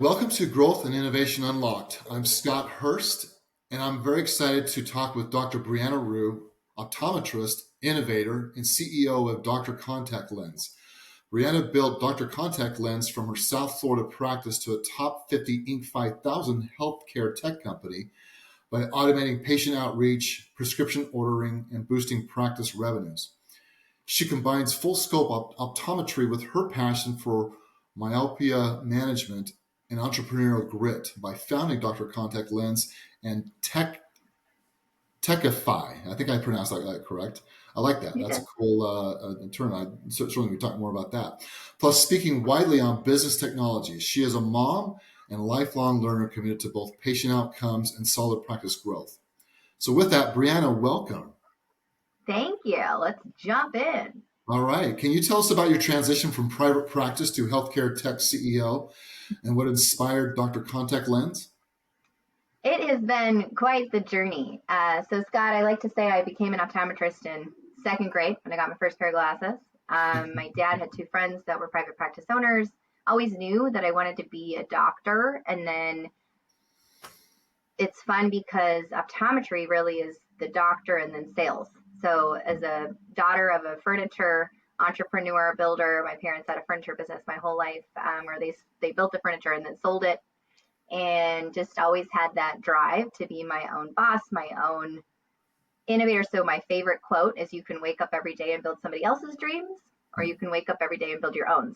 Welcome to Growth and Innovation Unlocked. I'm Scott Hurst, and I'm very excited to talk with Dr. Brianna Rue, optometrist, innovator, and CEO of Dr. Contact Lens. Brianna built Dr. Contact Lens from her South Florida practice to a top 50 Inc. 5000 healthcare tech company by automating patient outreach, prescription ordering, and boosting practice revenues. She combines full scope optometry with her passion for myopia management and entrepreneurial grit by founding Dr. Contact Lens and Techify. I think I pronounced that correct. I like that. You That's a did. cool term. I certainly we talk more about that. Plus, speaking widely on business technology, she is a mom and lifelong learner committed to both patient outcomes and solid practice growth. So, with that, Brianna, welcome. Thank you. Let's jump in. All right. Can you tell us about your transition from private practice to healthcare tech CEO and what inspired Dr. Contact Lens? It has been quite the journey. So, Scott, I like to say I became an optometrist in second grade when I got my first pair of glasses. My dad had two friends that were private practice owners. Always knew that I wanted to be a doctor. And then it's fun because optometry really is the doctor and then sales. So, as a daughter of a furniture entrepreneur builder, my parents had a furniture business my whole life where they built the furniture and then sold it, and just always had that drive to be my own boss, my own innovator. So my favorite quote is, you can wake up every day and build somebody else's dreams, or you can wake up every day and build your own,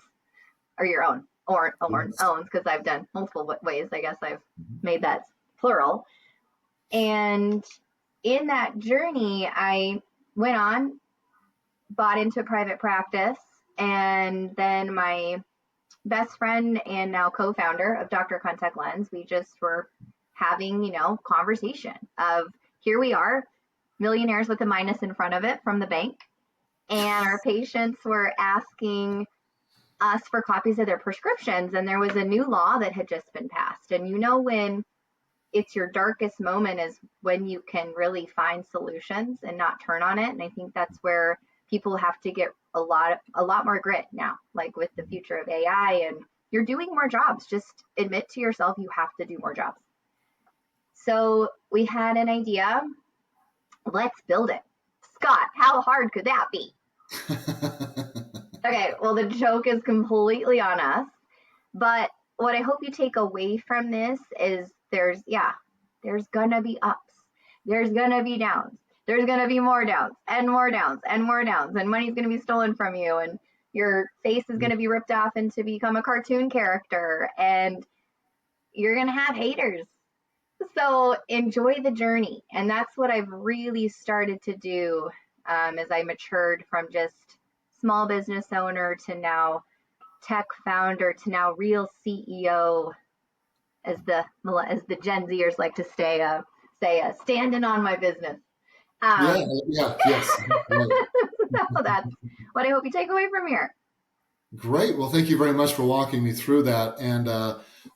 Yes. owns, because I've done multiple ways. I guess I've made that plural. And in that journey, I went on, bought into private practice, and then my best friend and now co-founder of Dr. Contact Lens, we just were having, conversation of, here we are, millionaires with a minus in front of it from the bank, and our patients were asking us for copies of their prescriptions, and there was a new law that had just been passed. And when it's your darkest moment is when you can really find solutions and not turn on it. And I think that's where people have to get a lot more grit now, like with the future of AI, and you're doing more jobs. Just admit to yourself you have to do more jobs. So we had an idea. Let's build it. Scott, how hard could that be? Okay, well, the joke is completely on us. But what I hope you take away from this is there's going to be ups. There's going to be downs. There's going to be more downs and more downs and more downs. And money's going to be stolen from you. And your face is going to be ripped off and to become a cartoon character. And you're going to have haters. So enjoy the journey. And that's what I've really started to do as I matured from just small business owner to now tech founder to now real CEO, as the Gen Zers like to say, standing on my business. Yes. Right. So that's what I hope you take away from here. Great. Well, thank you very much for walking me through that. And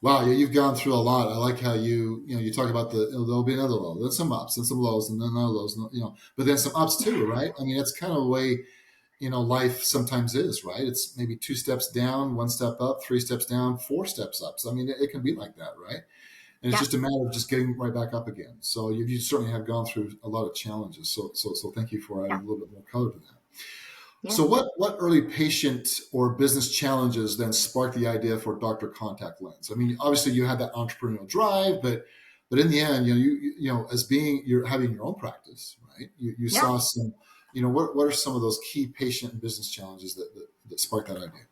wow, you've gone through a lot. I like how you talk about there'll be another low, then some ups and some lows, and then another lows, but then some ups too, right? I mean, it's kind of the way life sometimes is, right? It's maybe 2 steps down, 1 step up, 3 steps down, 4 steps up. So, I mean, it can be like that, right? And it's just a matter of just getting right back up again. So you certainly have gone through a lot of challenges. So thank you for adding a little bit more color to that. Yeah. So what early patient or business challenges then sparked the idea for Dr. Contact Lens? I mean, obviously you had that entrepreneurial drive, but in the end, as being you're having your own practice, right? You saw some, what are some of those key patient and business challenges that sparked that idea?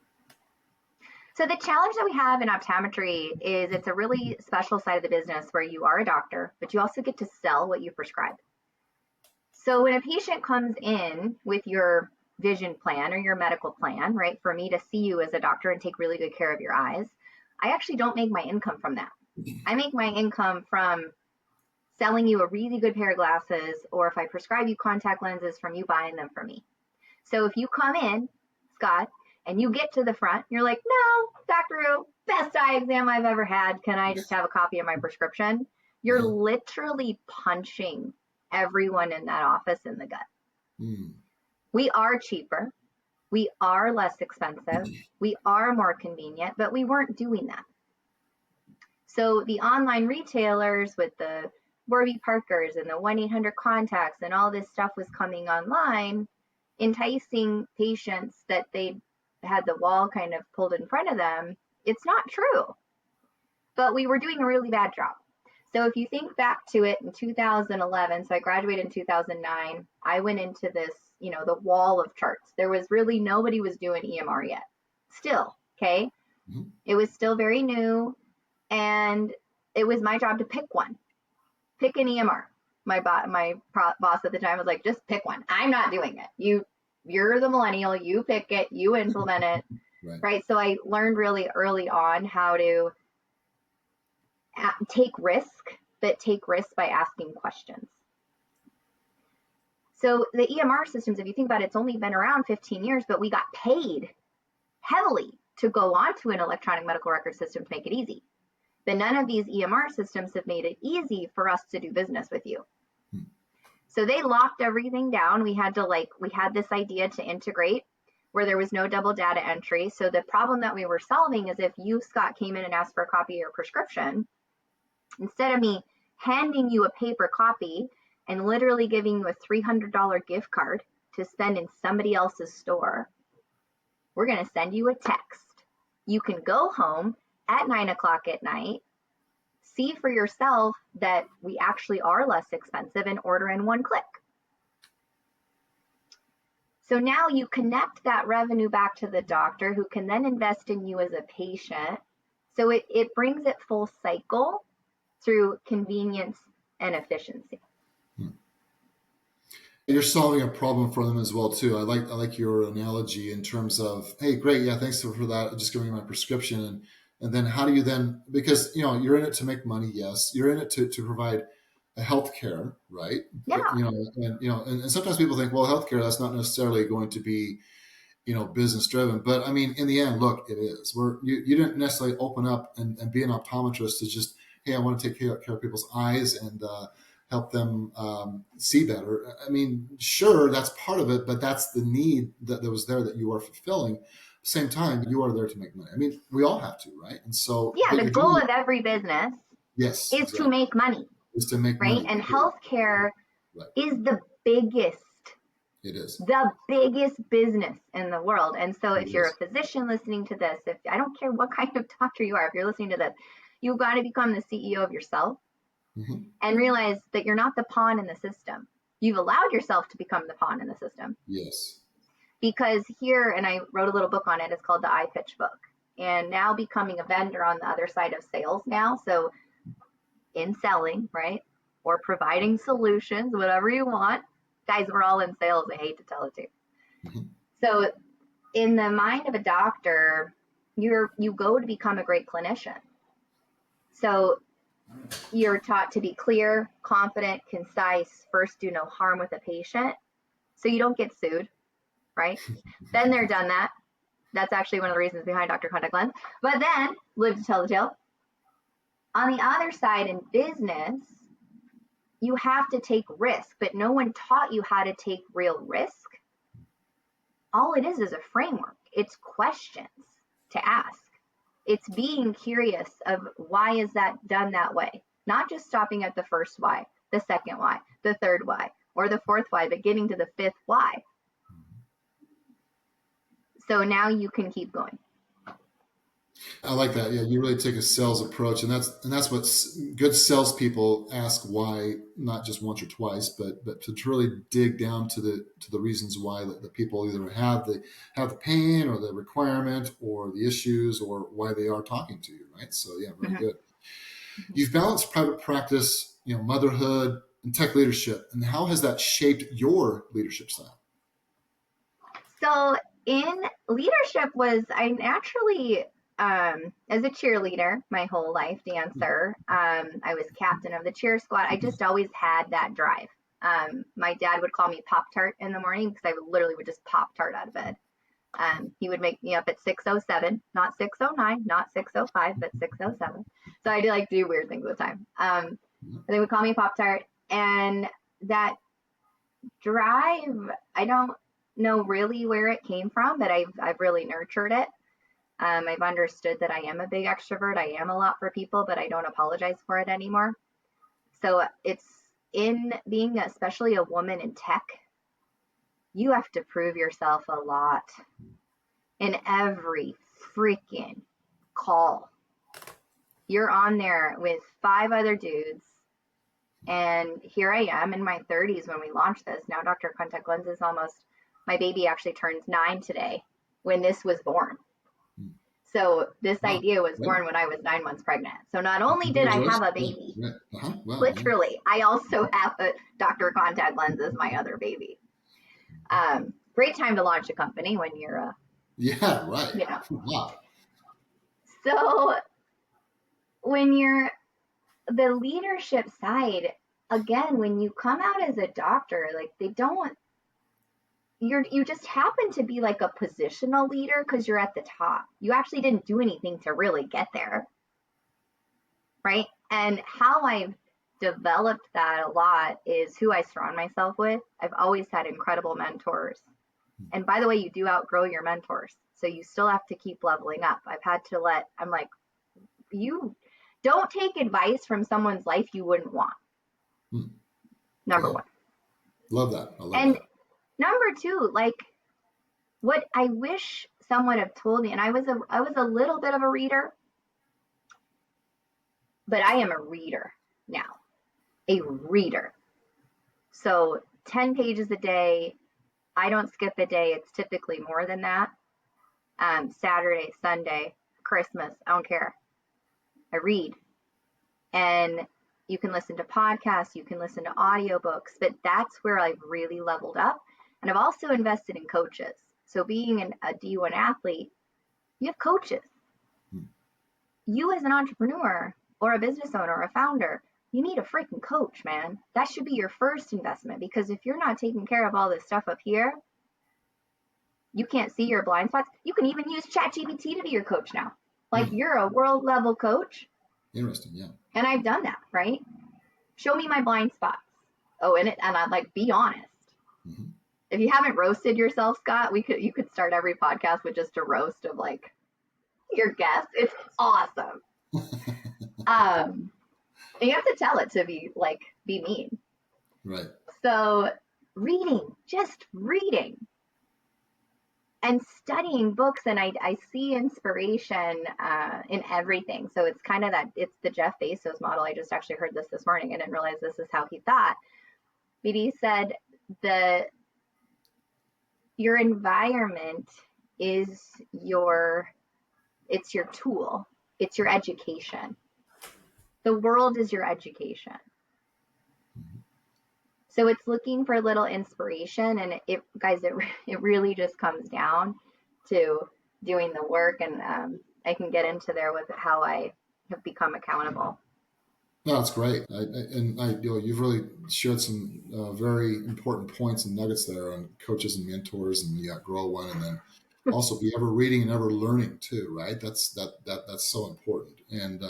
So the challenge that we have in optometry is it's a really special side of the business where you are a doctor, but you also get to sell what you prescribe. So when a patient comes in with your vision plan or your medical plan, right, for me to see you as a doctor and take really good care of your eyes, I actually don't make my income from that. I make my income from selling you a really good pair of glasses, or if I prescribe you contact lenses, from you buying them from me. So if you come in, Scott, and you get to the front, you're like, no, Dr. Rue, best eye exam I've ever had. Can I just have a copy of my prescription? You're literally punching everyone in that office in the gut. We are cheaper. We are less expensive. We are more convenient, but we weren't doing that. So the online retailers with the Warby Parkers and the 1-800 contacts and all this stuff was coming online, enticing patients that they had the wall kind of pulled in front of them. It's not true, but we were doing a really bad job. So if you think back to it in 2011, so I graduated in 2009, I went into this, the wall of charts. There was really nobody was doing EMR yet. Still, okay? Mm-hmm. It was still very new, and it was my job to pick one. Pick an EMR. My boss at the time was like, just pick one. I'm not doing it. You're the millennial. You pick it. You implement it. Right? So I learned really early on how to take risk, but take risks by asking questions. So the EMR systems, if you think about it, it's only been around 15 years, but we got paid heavily to go onto an electronic medical record system to make it easy. But none of these EMR systems have made it easy for us to do business with you. So they locked everything down. We had this idea to integrate where there was no double data entry. So the problem that we were solving is if you, Scott, came in and asked for a copy of your prescription, instead of me handing you a paper copy and literally giving you a $300 gift card to spend in somebody else's store, we're going to send you a text. You can go home at 9:00 at night, see for yourself that we actually are less expensive, and order in one click. So now you connect that revenue back to the doctor, who can then invest in you as a patient. So it brings it full cycle through convenience and efficiency. You're solving a problem for them as well too. I like your analogy in terms of, hey, great, yeah, thanks for that. Just giving me my prescription, and then how do you then, because you're in it to make money, yes, you're in it to provide a healthcare, right? Yeah. But, and sometimes people think, well, healthcare, that's not necessarily going to be business driven, but I mean, in the end, look, it is. You didn't necessarily open up and be an optometrist to just, hey, I want to take care of people's eyes and help them see better. I mean, sure, that's part of it, but that's the need that was there that you are fulfilling. At the same time, you are there to make money. I mean, we all have to, right? And so, yeah, the goal of every business, yes, is to make money. Is to make right? money. And healthcare is the biggest. It is the biggest business in the world. And so if you're a physician listening to this, if I don't care what kind of doctor you are, if you're listening to this, you've got to become the CEO of yourself and realize that you're not the pawn in the system. You've allowed yourself to become the pawn in the system. Yes. Because here, and I wrote a little book on it, it's called the I Pitch book. And now becoming a vendor on the other side of sales now. So in selling, right? Or providing solutions, whatever you want. Guys, we're all in sales. I hate to tell it to you. So in the mind of a doctor, you go to become a great clinician. So you're taught to be clear, confident, concise, first do no harm with a patient so you don't get sued, right? Then they're done that. That's actually one of the reasons behind Dr. Contact Lens. But then live to tell the tale. On the other side, in business, you have to take risk, but no one taught you how to take real risk. All it is a framework. It's questions to ask. It's being curious of why is that done that way? Not just stopping at the first why, the second why, the third why, or the fourth why, but getting to the fifth why. So now you can keep going. I like that. Yeah, you really take a sales approach, and that's what good salespeople ask why, not just once or twice, but to really dig down to the reasons why the people either have the pain or the requirement or the issues or why they are talking to you, right? So yeah, very good. You've balanced private practice, motherhood, and tech leadership, and how has that shaped your leadership style? So in leadership I naturally. As a cheerleader my whole life, dancer, I was captain of the cheer squad. I just always had that drive. My dad would call me Pop-Tart in the morning because I literally would just Pop-Tart out of bed. He would make me up at 6:07, not 6:09, not 6:05, but 6:07. So I do weird things with time. They would call me Pop-Tart, and that drive, I don't know really where it came from, but I've really nurtured it. I've understood that I am a big extrovert. I am a lot for people, but I don't apologize for it anymore. So it's in being especially a woman in tech, you have to prove yourself a lot in every freaking call. You're on there with 5 other dudes. And here I am in my 30s when we launched this. Now, Dr. Contact Lenses my baby actually turns 9 today when this was born. So this idea was born when I was 9 months pregnant. So not only did I have a baby, literally, I also have a Dr. Contact Lenses, my other baby. Great time to launch a company when you're right. Wow. So when you're the leadership side, again, when you come out as a doctor, like you just happen to be like a positional leader because you're at the top. You actually didn't do anything to really get there. Right. And how I've developed that a lot is who I surround myself with. I've always had incredible mentors. And by the way, you do outgrow your mentors. So you still have to keep leveling up. I'm like, you don't take advice from someone's life you wouldn't want. Number one. Love that. I love and that. Number two, like what I wish someone had told me, and I was a little bit of a reader, but I am a reader now, a reader. So 10 pages a day. I don't skip a day. It's typically more than that. Saturday, Sunday, Christmas, I don't care. I read. And you can listen to podcasts, you can listen to audiobooks, but that's where I've really leveled up. And I've also invested in coaches. So being a D1 athlete, you have coaches. You as an entrepreneur or a business owner or a founder, you need a freaking coach, man. That should be your first investment, because if you're not taking care of all this stuff up here, you can't see your blind spots. You can even use ChatGPT to be your coach now. Like you're a world level coach. Interesting, yeah. And I've done that, right? Show me my blind spots. And I'm like, be honest. If you haven't roasted yourself, Scott, you could start every podcast with just a roast of like your guest. It's awesome. And you have to tell it to be mean. Right. So just reading and studying books. And I see inspiration in everything. So it's kind of it's the Jeff Bezos model. I just actually heard this morning. I didn't realize this is how he thought. But he said your environment is your tool. It's your education. The world is your education. So it's looking for little inspiration. And it really just comes down to doing the work. And I can get into there with how I have become accountable. No, that's great. You've really shared some very important points and nuggets there on coaches and mentors, and you got grow one, and then also be ever reading and ever learning too, right? That's so important. And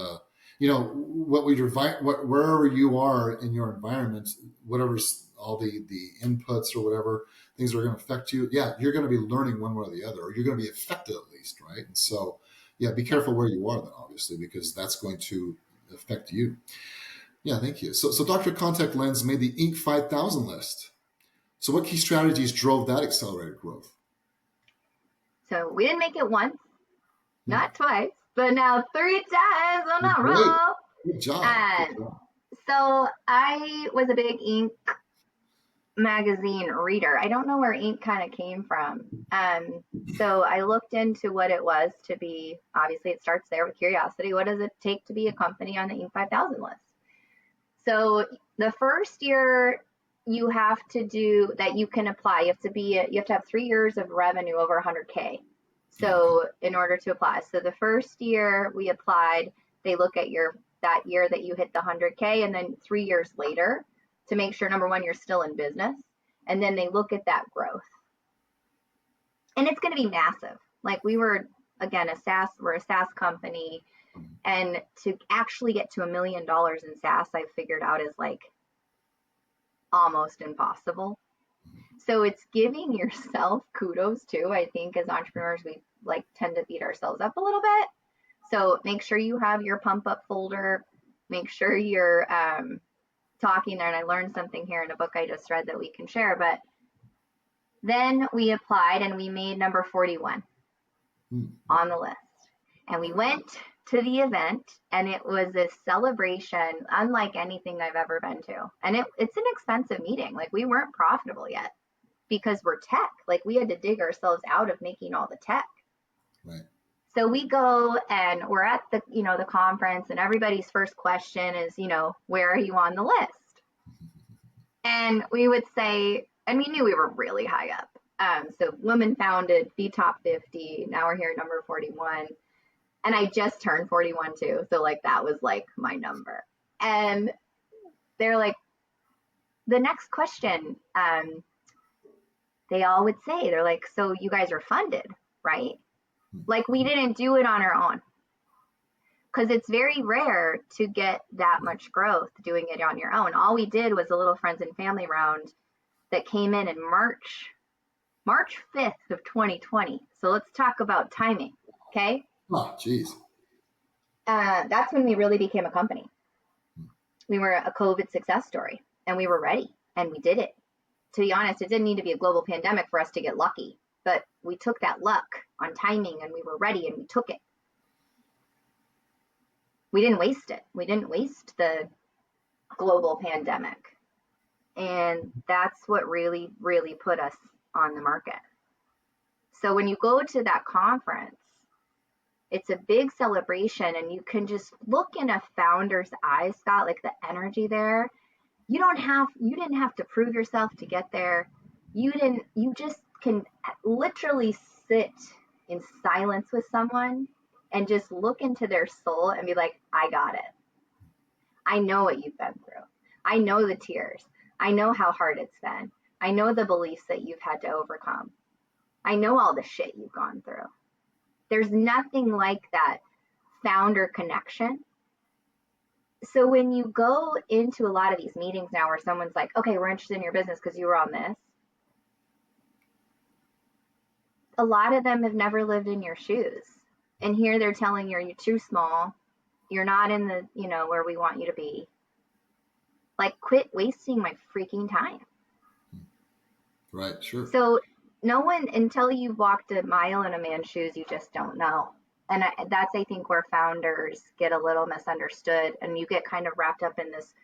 wherever you are in your environment, whatever's all the inputs or whatever things are going to affect you, you're going to be learning one way or the other, or you're going to be affected at least, right? And so, be careful where you are then, obviously, because that's going to affect you. Yeah, thank you. So Dr. Contact Lens made the Inc. 5000 list. So what key strategies drove that accelerated growth? So we didn't make it once, not twice, but now 3 times on a roll. Good job. So I was a big Inc. magazine reader. I don't know where Inc. kind of came from. So I looked into what it was to be, obviously it starts there with curiosity. What does it take to be a company on the Inc. 5000 list? So the first year you have to do that, you can apply. You have to have 3 years of revenue over 100K. So in order to apply. So the first year we applied, they look at that year that you hit the 100K, and then 3 years later to make sure, number one, you're still in business. And then they look at that growth. And it's going to be massive. Like we're a SaaS company. And to actually get to $1 million in SaaS, I've figured out is like almost impossible. So it's giving yourself kudos too. I think as entrepreneurs, like tend to beat ourselves up a little bit. So make sure you have your pump up folder. Make sure you're talking there. And I learned something here in a book I just read that we can share. But then we applied and we made number 41 on the list. And we went to the event, and it was a celebration unlike anything I've ever been to. And it's an expensive meeting. Like, we weren't profitable yet because we're tech. Like, we had to dig ourselves out of making all the tech. Right. So we go and we're at the, the conference, and everybody's first question is, where are you on the list? And we would say, and we knew we were really high up. So woman founded, be top 50. Now we're here at number 41. And I just turned 41 too. So like, that was like my number. And they're like, the next question, they all would say, they're like, so you guys are funded, right? Like, we didn't do it on our own. Because it's very rare to get that much growth doing it on your own. All we did was a little friends and family round that came in March 5th of 2020. So let's talk about timing, okay? Oh, geez. That's when we really became a company. We were a COVID success story, and we were ready, and we did it. To be honest, it didn't need to be a global pandemic for us to get lucky, but we took that luck on timing, and we were ready, and we took it. We didn't waste it. We didn't waste the global pandemic. And that's what really, really put us on the market. So when you go to that conference, it's a big celebration, and you can just look in a founder's eyes, Scott, like the energy there. You didn't have to prove yourself to get there. You just can literally sit in silence with someone and just look into their soul and be like, I got it. I know what you've been through. I know the tears. I know how hard it's been. I know the beliefs that you've had to overcome. I know all the shit you've gone through. There's nothing like that founder connection. So when you go into a lot of these meetings now where someone's like, okay, we're interested in your business because you were on this, a lot of them have never lived in your shoes. And here they're telling you, you're too small. You're not in the, where we want you to be. Like, quit wasting my freaking time. Right, sure. So no one, until you've walked a mile in a man's shoes, you just don't know. And that's, I think, where founders get a little misunderstood, and you get kind of wrapped up in this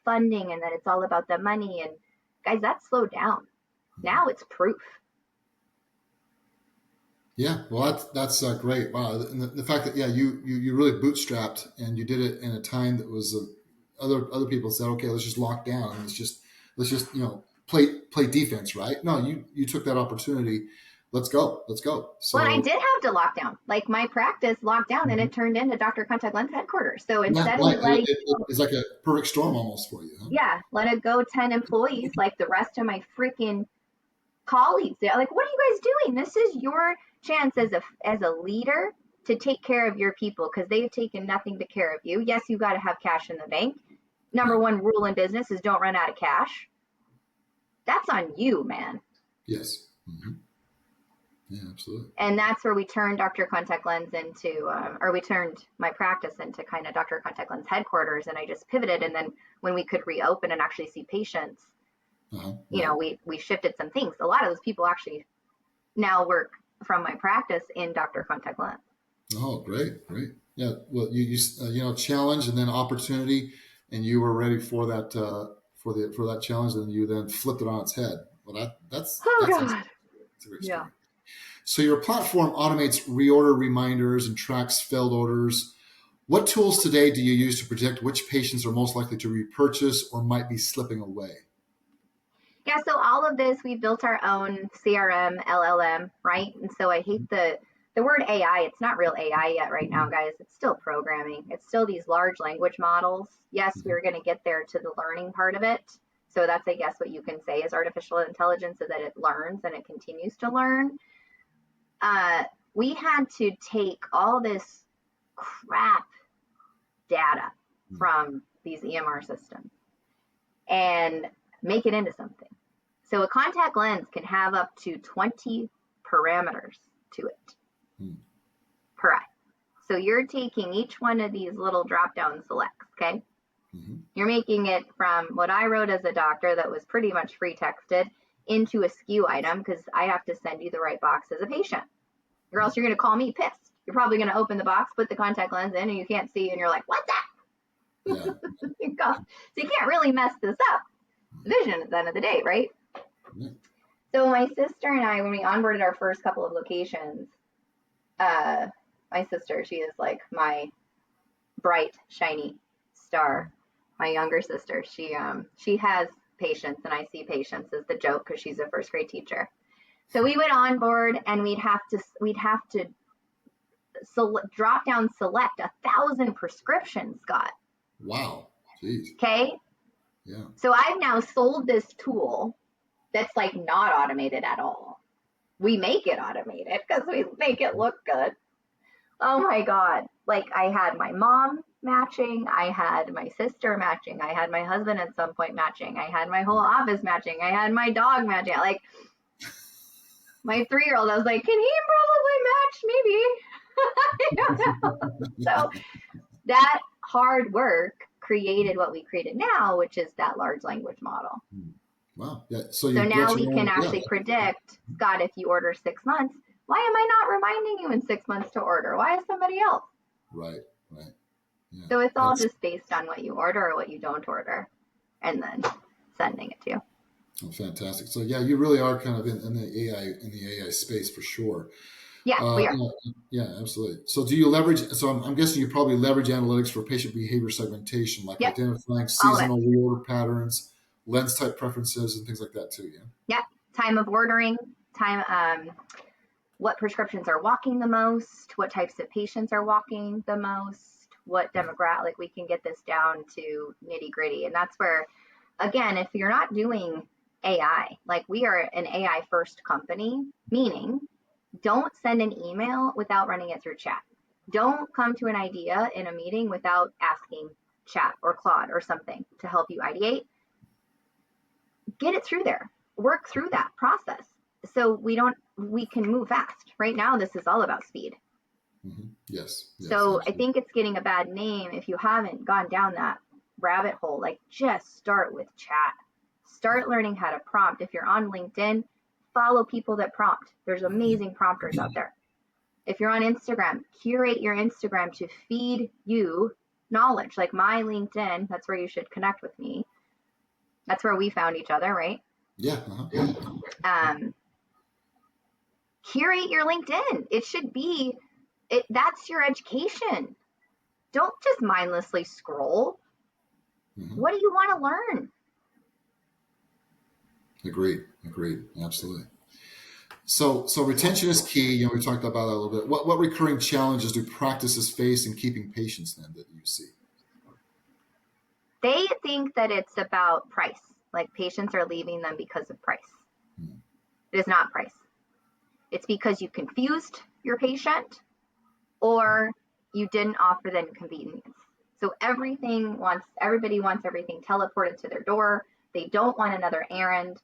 funding and that it's all about the money. And guys, that's slowed down. Now it's proof. Yeah, well, that's great. Wow, and the fact that you really bootstrapped, and you did it in a time that was other people said, okay, let's just lock down, and let's just play defense, right? No, you took that opportunity. Let's go. So, well, I did have to lock down. Like, my practice locked down, and it turned into Dr. Contact Lens headquarters. So instead of letting it's like a perfect storm almost for you. Huh? Yeah, let it go 10 employees like the rest of my freaking colleagues. They're like, what are you guys doing? This is your chance as a leader to take care of your people, because they've taken nothing to care of you. Yes, you got to have cash in the bank. Number one rule in business is don't run out of cash. That's on you, man. Yes. Mm-hmm. Yeah, absolutely. And that's where we turned Dr. Contact Lens into, or we turned my practice into kind of Dr. Contact Lens headquarters. And I just pivoted. And then when we could reopen and actually see patients, we shifted some things. A lot of those people actually now work from my practice in Dr. Contact Lens. Oh, great. Yeah. Well, you challenge and then opportunity, and you were ready for that for that challenge, and you then flipped it on its head. Well, that's God. That's a great story. So your platform automates reorder reminders and tracks failed orders. What tools today do you use to predict which patients are most likely to repurchase or might be slipping away? Yeah, so all of this, we built our own CRM, LLM, right? And so I hate the word AI. It's not real AI yet right now, guys. It's still programming. It's still these large language models. Yes, we're going to get there to the learning part of it. So that's, I guess, what you can say is artificial intelligence, so that it learns and it continues to learn. We had to take all this crap data from these EMR systems and make it into something. So a contact lens can have up to 20 parameters to it. Hmm. per eye. So you're taking each one of these little drop down selects, okay? Mm-hmm. You're making it from what I wrote as a doctor that was pretty much free texted into a SKU item because I have to send you the right box as a patient. Or else you're going to call me pissed. You're probably going to open the box, put the contact lens in, and you can't see, and you're like, what's that? Yeah. So you can't really mess this up. Vision at the end of the day, right? Yeah. So my sister and I, when we onboarded our first couple of locations, my sister, she is like my bright, shiny star. My younger sister, she has patience, and I see patience as the joke because she's a first grade teacher. So we would onboard, and we'd have to drop down select 1,000 prescriptions, Scott. Wow. Jeez. Okay. Yeah. So I've now sold this tool that's like not automated at all. We make it automated because we make it look good. Oh my God. Like I had my mom matching. I had my sister matching. I had my husband at some point matching. I had my whole office matching. I had my dog matching. Like my 3-year-old, I was like, can he probably match? Maybe. I don't know. So that hard work created what we created now, which is that large language model. Wow. Yeah. So So you built now your we can own. Yeah. actually predict, Scott, if you order 6 months, why am I not reminding you in 6 months to order? Why is somebody else? Right. Right. Yeah. So it's all That's just based on what you order or what you don't order, and then sending it to you. fantastic. So yeah, you really are kind of in the AI space for sure. Yeah, we are. Yeah, absolutely. So do you leverage? So I'm guessing you probably leverage analytics for patient behavior segmentation, like Yep, identifying all of it. seasonal reorder patterns, lens type preferences, and things like that too. Yeah. Yep, time of ordering, what prescriptions are walking the most, what types of patients are walking the most, what demographic. Like we can get this down to nitty gritty, and that's where, again, if you're not doing AI, like we are an AI first company, meaning don't send an email without running it through chat. Don't come to an idea in a meeting without asking chat or Claude or something to help you ideate. Get it through there. Work through that process so we can move fast. Right now, this is all about speed. Mm-hmm. Yes. Yes. So I Absolutely. think it's getting a bad name if you haven't gone down that rabbit hole. Like just start with chat. Start learning how to prompt. If you're on LinkedIn, follow people that prompt. There's amazing prompters out there. If you're on Instagram, curate your Instagram to feed you knowledge. Like my LinkedIn, that's where you should connect with me. That's where we found each other, right? Yeah. Uh-huh. Curate your LinkedIn. It should be it. That's your education. Don't just mindlessly scroll. Mm-hmm. What do you want to learn? Agreed. Agreed. Absolutely. So retention is key. We talked about that a little bit. What recurring challenges do practices face in keeping patients then that you see? They think that it's about price. Like patients are leaving them because of price. Hmm. It is not price. It's because you confused your patient or you didn't offer them convenience. So everybody wants everything teleported to their door. They don't want another errand.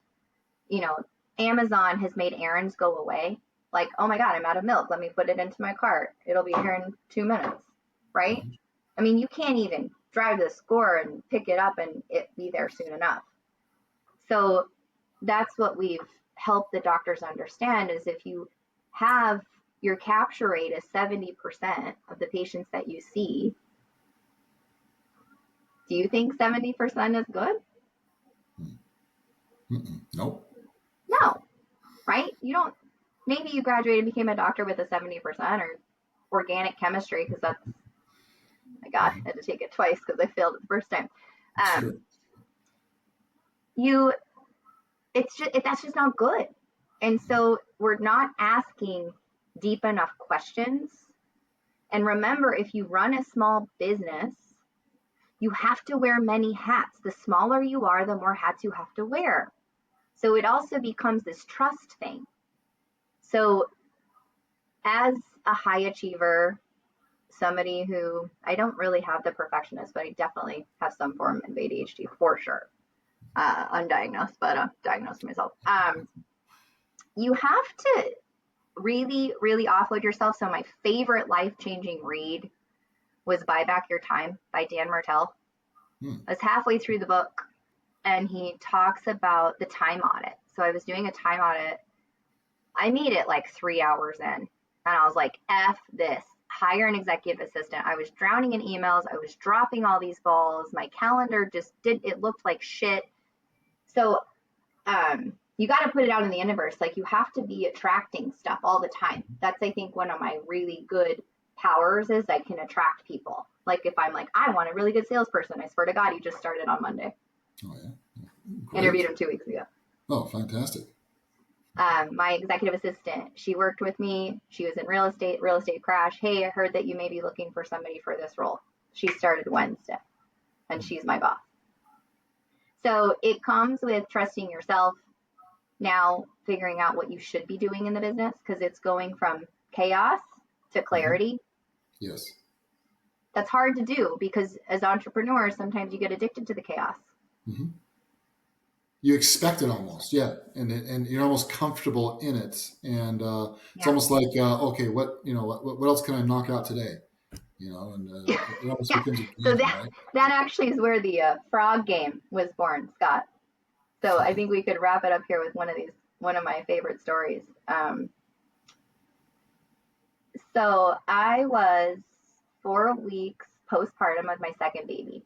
Amazon has made errands go away. Like, oh my God, I'm out of milk. Let me put it into my cart. It'll be here in 2 minutes, right? Mm-hmm. I mean, you can't even drive to the store and pick it up and it be there soon enough. So that's what we've helped the doctors understand is if you have your capture rate is 70% of the patients that you see, do you think 70% is good? Mm-mm. Nope. No, right? You don't, maybe you graduated and became a doctor with a 70% or organic chemistry because that's, my God, I had to take it twice because I failed it the first time. Sure. You, that's just not good. And so we're not asking deep enough questions. And remember, if you run a small business, you have to wear many hats. The smaller you are, the more hats you have to wear. So it also becomes this trust thing. So as a high achiever, somebody who I don't really have the perfectionist, but I definitely have some form of ADHD for sure. Undiagnosed, but diagnosed myself. You have to really, really offload yourself. So my favorite life-changing read was Buy Back Your Time by Dan Martell. I was halfway through the book and he talks about the time audit. So I was doing a time audit. I made it like 3 hours in and I was like, F this, hire an executive assistant. I was drowning in emails. I was dropping all these balls. My calendar it looked like shit. So, you got to put it out in the universe. Like you have to be attracting stuff all the time. That's, I think, one of my really good powers is I can attract people. Like if I'm like, I want a really good salesperson. I swear to God, he just started on Monday. Oh, yeah. Interviewed him 2 weeks ago. Oh, fantastic. My executive assistant, she worked with me. She was in real estate crash. Hey, I heard that you may be looking for somebody for this role. She started Wednesday and she's my boss. So it comes with trusting yourself, now figuring out what you should be doing in the business because it's going from chaos to clarity. Yes. That's hard to do because as entrepreneurs, sometimes you get addicted to the chaos. You expect it almost, yeah, and you're almost comfortable in it, and it's almost like, okay, what else can I knock out today? And it almost becomes a game, so right? that actually is where the frog game was born, Scott. So I think we could wrap it up here with one of my favorite stories. So I was 4 weeks postpartum of my second baby,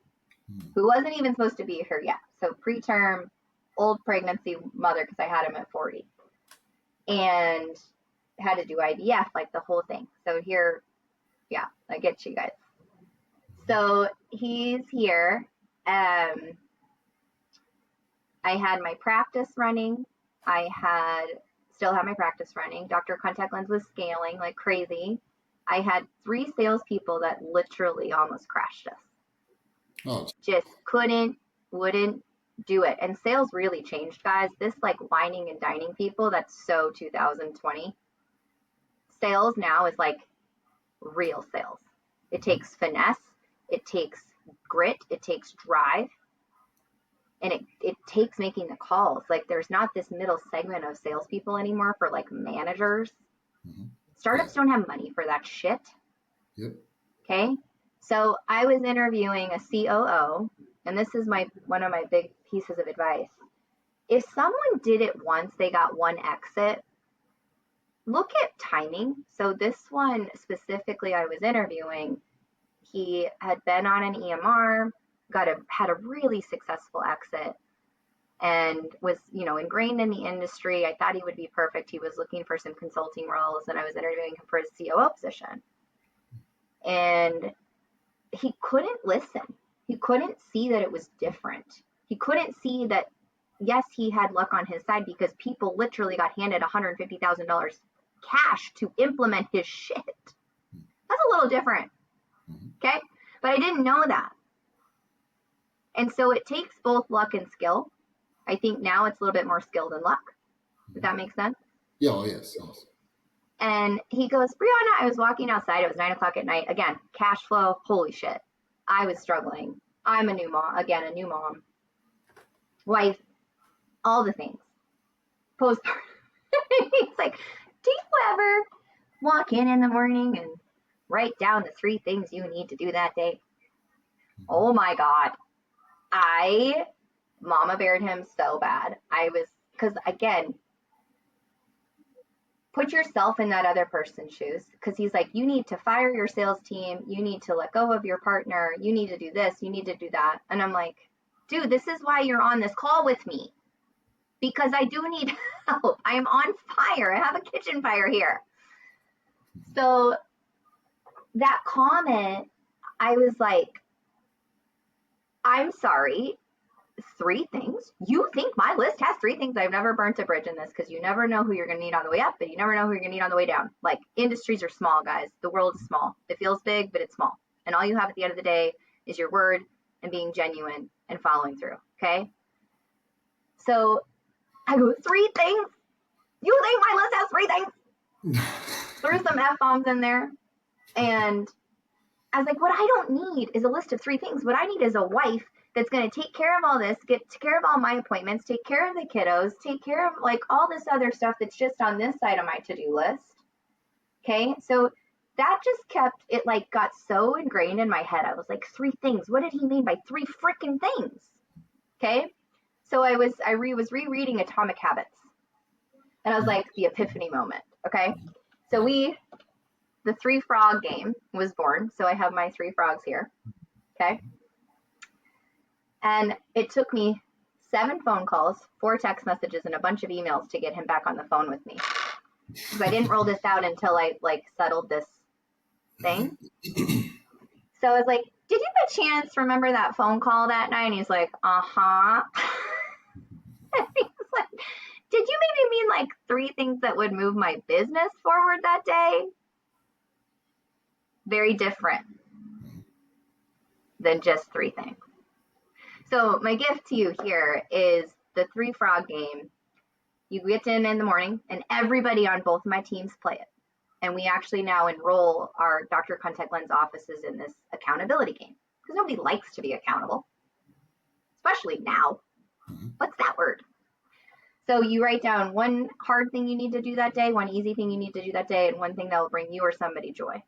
who wasn't even supposed to be here yet. So preterm, old pregnancy mother, because I had him at 40. And had to do IVF, like the whole thing. So here, yeah, I get you guys. So he's here. I had my practice running. Still had my practice running. Dr. Contact Lens was scaling like crazy. I had 3 salespeople that literally almost crashed us. Oh. Just wouldn't do it. And sales really changed, guys. This like whining and dining people, that's so 2020. Sales now is like real sales. It takes finesse. It takes grit. It takes drive. And it takes making the calls. Like there's not this middle segment of salespeople anymore for like managers. Startups don't have money for that shit. Yep. Okay. So I was interviewing a COO, and this is one of my big pieces of advice. If someone did it once, they got one exit, look at timing. So this one specifically I was interviewing, he had been on an EMR, had a really successful exit, and was, ingrained in the industry. I thought he would be perfect. He was looking for some consulting roles, and I was interviewing him for his COO position. And he couldn't listen. He couldn't see that it was different. He couldn't see that, yes, he had luck on his side because people literally got handed $150,000 cash to implement his shit. That's a little different. Okay? But I didn't know that. And so it takes both luck and skill. I think now it's a little bit more skill than luck. Does that make sense? Yeah, oh, yes. And he goes, Brianna, I was walking outside. It was 9 o'clock at night. Again, cash flow. Holy shit. I was struggling. I'm a new mom, wife, all the things. Postpartum. He's like, do you ever walk in the morning and write down the 3 things you need to do that day? Oh my God. I mama beared him so bad. Because again, put yourself in that other person's shoes, because he's like, you need to fire your sales team. You need to let go of your partner. You need to do this. You need to do that. And I'm like, dude, this is why you're on this call with me, because I do need help. I am on fire. I have a kitchen fire here. So that comment, I was like, I'm sorry. 3 things? You think my list has 3 things? I've never burnt a bridge in this, because you never know who you're going to need on the way up, but you never know who you're going to need on the way down. Like, industries are small, guys. The world is small. It feels big, but it's small. And all you have at the end of the day is your word and being genuine and following through. Okay. So I go, 3 things? You think my list has 3 things? Threw some F-bombs in there. And I was like, what I don't need is a list of 3 things. What I need is a wife that's going to take care of all this, get care of all my appointments, take care of the kiddos, take care of like all this other stuff that's just on this side of my to-do list. Okay. So that just kept it like got so ingrained in my head. I was like, 3 things. What did he mean by 3 freaking things? Okay. So I was rereading Atomic Habits, and I was like, the epiphany moment. Okay. So the 3 frog game was born. So I have my 3 frogs here. Okay. And it took me 7 phone calls, 4 text messages, and a bunch of emails to get him back on the phone with me. Because I didn't roll this out until I like settled this thing. So I was like, did you by chance remember that phone call that night? And he's like, uh-huh. And he's like, did you maybe mean like 3 things that would move my business forward that day? Very different than just 3 things. So my gift to you here is the 3 frog game. You get in the morning, and everybody on both of my teams play it. And we actually now enroll our Dr. Contact Lens offices in this accountability game, because nobody likes to be accountable, especially now. What's that word? So you write down 1 hard thing you need to do that day, 1 easy thing you need to do that day, and 1 thing that will bring you or somebody joy.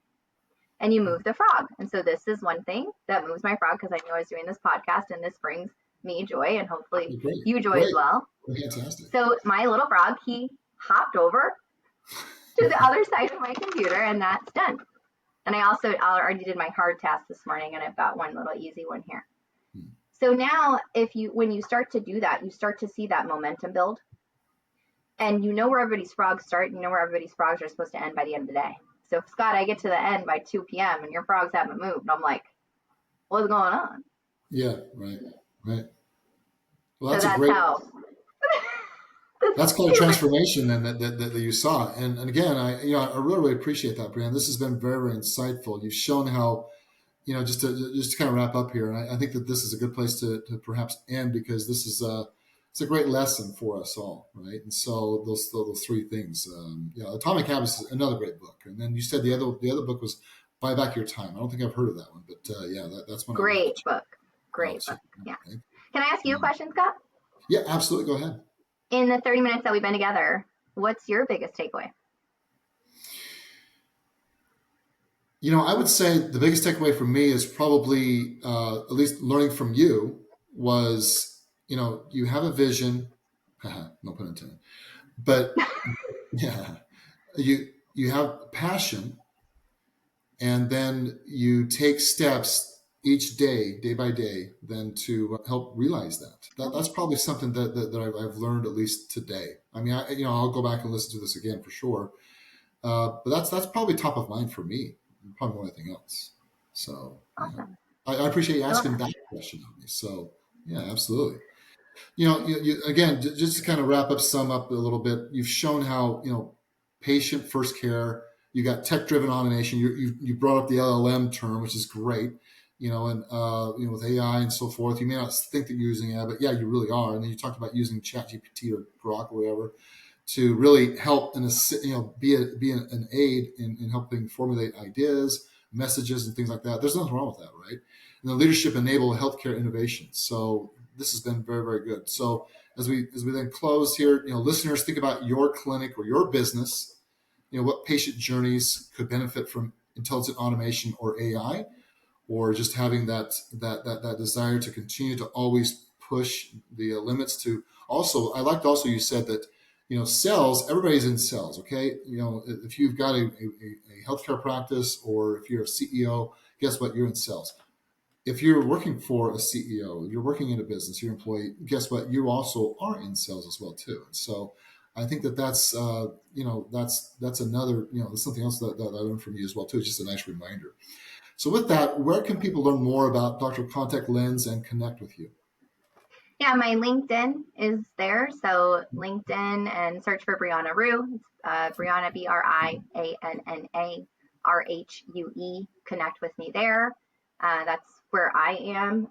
And you move the frog. And so this is 1 thing that moves my frog, because I know I was doing this podcast, and this brings me joy, and hopefully you joy as well. Fantastic. So my little frog, he hopped over to the other side of my computer, and that's done. And I already did my hard task this morning, and I've got 1 little easy one here. So now when you start to do that, you start to see that momentum build, and you know where everybody's frogs start, and you know where everybody's frogs are supposed to end by the end of the day. So Scott, I get to the end by 2 p.m. and your frogs haven't moved. And I'm like, what's going on? Yeah, right. Well, that's how. That's called transformation, then that you saw. And again, I really appreciate that, Brianna. This has been very, very insightful. You've shown how, just to kind of wrap up here, and I think that this is a good place to perhaps end, because this is it's a great lesson for us all, right? And so those 3 things, Atomic Habits is another great book. And then you said the other book was Buy Back Your Time. I don't think I've heard of that one, but that's one. Great book. Great book. Yeah. Okay. Can I ask you a question, Scott? Yeah, absolutely. Go ahead. In the 30 minutes that we've been together, what's your biggest takeaway? I would say the biggest takeaway for me is probably, at least learning from you, was, you have a vision, no pun intended, but yeah, you have passion, and then you take steps each day by day, then to help realize that's probably something that I've learned, at least today. I mean, I'll go back and listen to this again for sure. But that's probably top of mind for me, probably more than anything else. So awesome. I appreciate you asking that question of me. So yeah, absolutely. You again, just to kind of sum up a little bit, you've shown how, patient first care, you got tech-driven automation. You brought up the LLM term, which is great. And with AI and so forth, you may not think that you're using AI, but yeah, you really are. And then you talked about using ChatGPT or Grok or whatever to really help and be an aid in helping formulate ideas, messages, and things like that. There's nothing wrong with that, right? And the leadership enable healthcare innovation. So this has been very, very good. So as we then close here, listeners, think about your clinic or your business. What patient journeys could benefit from intelligent automation or AI, or just having that desire to continue to always push the limits. To also, I liked also you said that sales, everybody's in sales. Okay, if you've got a healthcare practice, or if you're a CEO, guess what? You're in sales. If you're working for a CEO, you're working in a business, you're an employee, guess what? You also are in sales as well too. And so I think that's that's another, that's something else that I learned from you as well too. It's just a nice reminder. So with that, where can people learn more about Dr. Contact Lens and connect with you? Yeah, my LinkedIn is there. So LinkedIn, and search for Brianna Rue. Brianna, BriannaRhue. Connect with me there. That's where I am.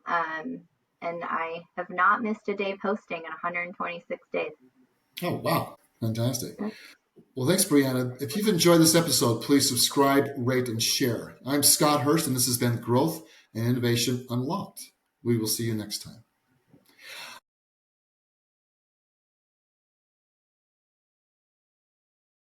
And I have not missed a day posting in 126 days. Oh, wow. Fantastic. Well, thanks, Brianna. If you've enjoyed this episode, please subscribe, rate, and share. I'm Scott Hurst, and this has been Growth and Innovation Unlocked. We will see you next time.